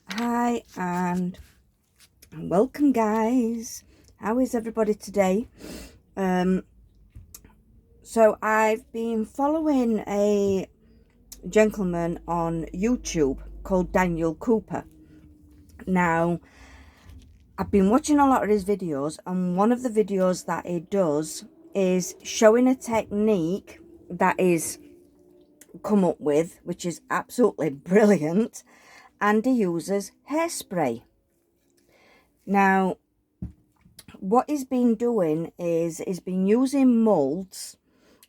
Hi and welcome, guys. How is everybody today? So I've been following a gentleman on YouTube called Daniel Cooper. Now, I've been watching a lot of his videos, and one of the videos that he does is showing a technique that is come up with, which is absolutely brilliant, and he uses hairspray. Now, what he's been doing is he's been using molds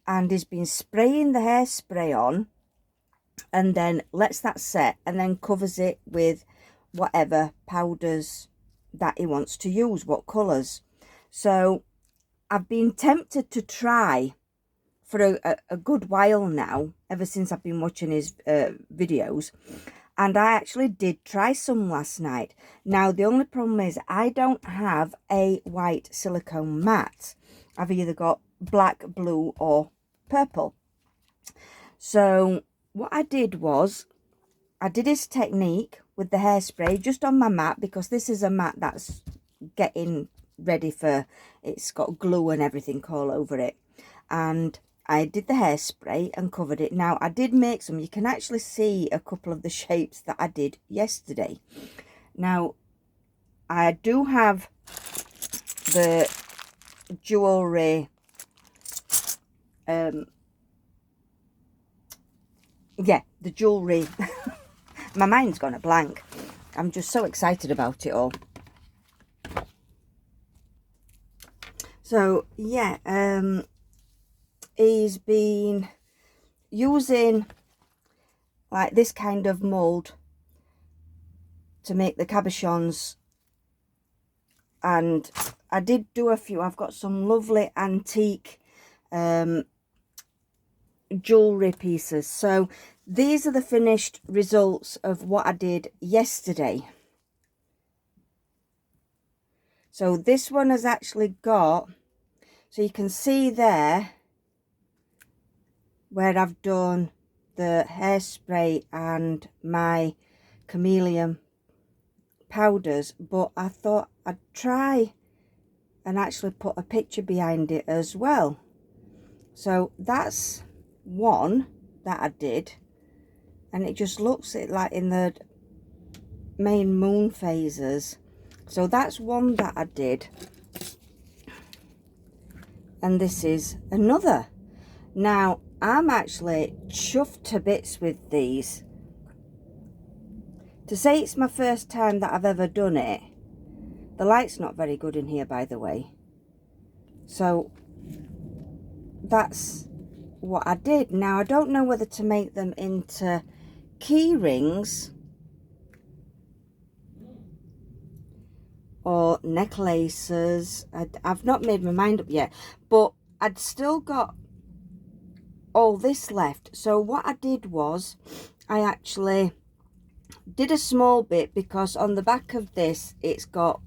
and he's been spraying the hairspray on and then lets that set and then covers it with whatever powders that he wants to use, what colours. So I've been tempted to try for a good while now, ever since I've been watching his videos. And I actually did try some last night. Now, the only problem is I don't have a white silicone mat. I've either got black, blue or purple. So what I did was I did this technique with the hairspray just on my mat, because this is a mat that's getting ready for, it's got glue and everything all over it. And I did the hairspray and covered it. Now, I did make some. You can actually see a couple of the shapes that I did yesterday. Now, I do have the jewellery, the jewellery. My mind's gone a blank. I'm just so excited about it all. So, yeah, he's been using like this kind of mold to make the cabochons, and I did do a few. I've got some lovely antique jewelry pieces. So these are the finished results of what I did yesterday. So this one has actually got, so you can see there where I've done the hairspray and my chameleon powders, but I thought I'd try and actually put a picture behind it as well. So that's one that I did, and it just looks like in the main moon phases. So that's one that I did, and this is another. Now, I'm actually chuffed to bits with these. To say it's my first time that I've ever done it, the light's not very good in here, by the way. So that's what I did. Now, I don't know whether to make them into key rings or necklaces. I've not made my mind up yet, but I'd still got all this left. So what I did was I actually did a small bit, because on the back of this it's got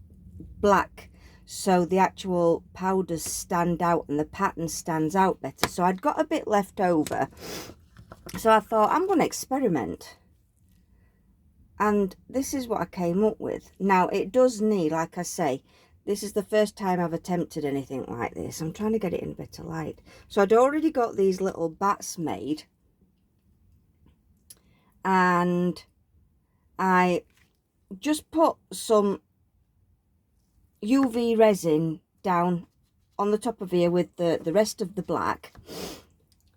black, so the actual powders stand out and the pattern stands out better. So I'd got a bit left over, so I thought I'm going to experiment, and this is what I came up with. Now, it does need, like I say, this is the first time I've attempted anything like this. I'm trying to get it in a bit of light. So I'd already got these little bats made, and I just put some UV resin down on the top of here with the rest of the black,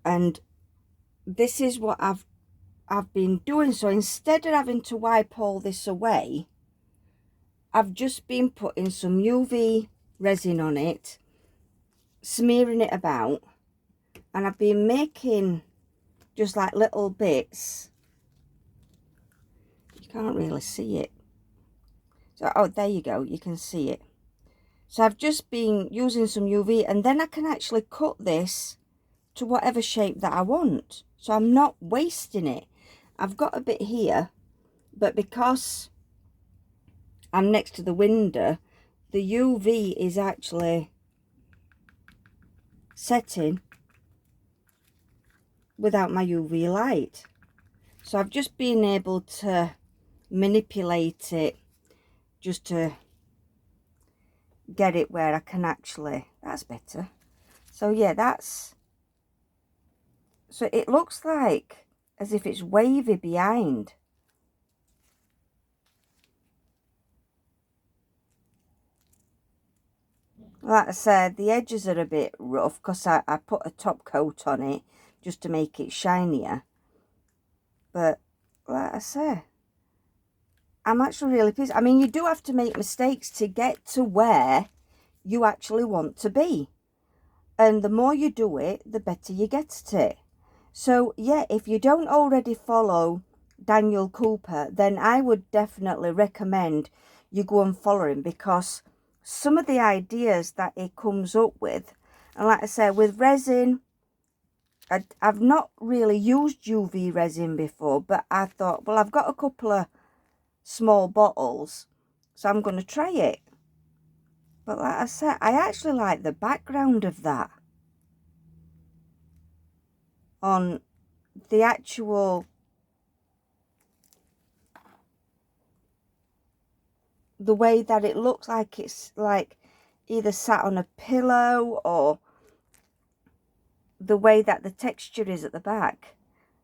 and this is what I've been doing. So instead of having to wipe all this away, I've just been putting some UV resin on it, smearing it about, and I've been making just like little bits. You can't really see it. So, oh, there you go, you can see it. So I've just been using some UV, and then I can actually cut this to whatever shape that I want. So I'm not wasting it. I've got a bit here, but because I'm next to the window, the UV is actually setting without my UV light. So I've just been able to manipulate it just to get it where I can actually, that's better. So yeah, that's, so it looks like as if it's wavy behind. Like I said, the edges are a bit rough because I put a top coat on it just to make it shinier. But like I say, I'm actually really pleased. I mean, you do have to make mistakes to get to where you actually want to be. And the more you do it, the better you get at it. So yeah, if you don't already follow Daniel Cooper, then I would definitely recommend you go and follow him, because some of the ideas that he comes up with, and like I said, with resin, I've not really used UV resin before, but I thought, well, I've got a couple of small bottles, so I'm going to try it. But like I said, I actually like the background of that on the actual, the way that it looks like it's like either sat on a pillow, or the way that the texture is at the back.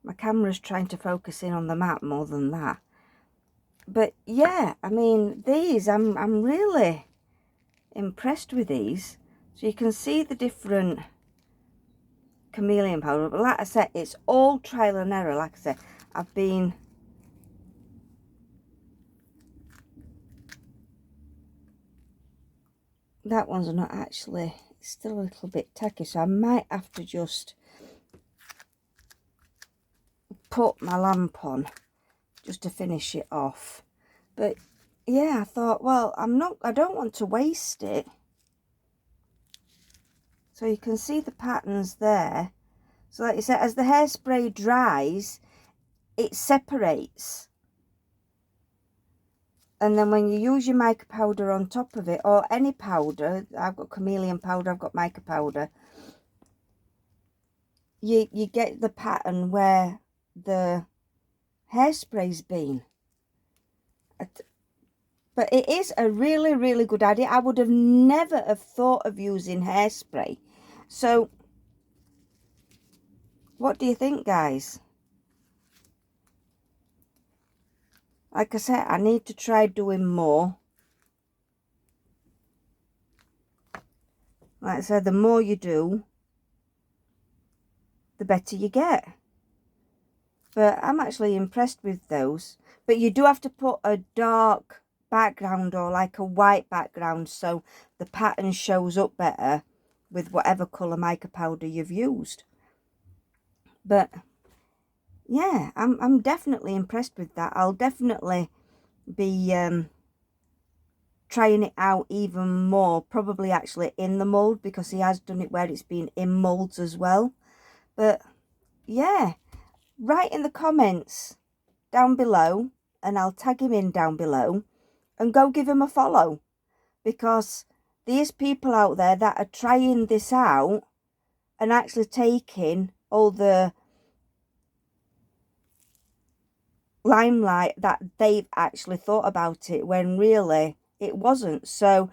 My camera's trying to focus in on the map more than that. But yeah, I mean, these, I'm really impressed with these. So you can see the different chameleon powder, but like I said, it's all trial and error. Like I said, I've been that one's not actually, it's still a little bit tacky, so I might have to just put my lamp on just to finish it off. But yeah, I thought, well, I don't want to waste it. So you can see the patterns there. So like you said, as the hairspray dries, it separates. And then when you use your mica powder on top of it, or any powder, I've got chameleon powder, I've got mica powder, you get the pattern where the hairspray's been. But it is a really, really good idea. I would have never have thought of using hairspray. So what do you think, guys? Like I said, I need to try doing more. Like I said, the more you do, the better you get. But I'm actually impressed with those. But you do have to put a dark background, or like a white background, so the pattern shows up better with whatever colour mica powder you've used. But yeah, I'm definitely impressed with that. I'll definitely be trying it out even more, probably actually in the mould, because he has done it where it's been in moulds as well. But yeah, write in the comments down below, and I'll tag him in down below, and go give him a follow, because there's people out there that are trying this out and actually taking all the limelight that they've actually thought about it, when really it wasn't. So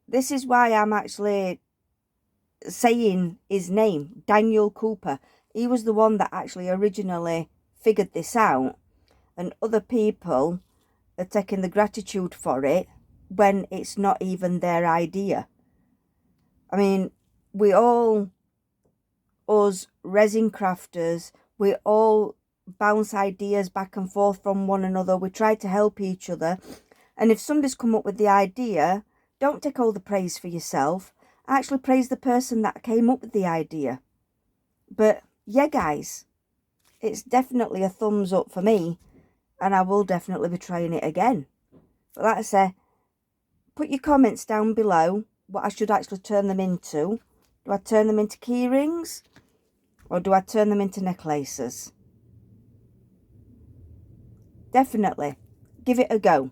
this is why I'm actually saying his name, Daniel Cooper. He was the one that actually originally figured this out, and other people are taking the gratitude for it when it's not even their idea. I mean, we all, us resin crafters, we all bounce ideas back and forth from one another. We try to help each other. And if somebody's come up with the idea, don't take all the praise for yourself. Actually praise the person that came up with the idea. But yeah, guys, it's definitely a thumbs up for me, and I will definitely be trying it again. But like I say, put your comments down below what I should actually turn them into. Do I turn them into key rings, or do I turn them into necklaces? Definitely give it a go.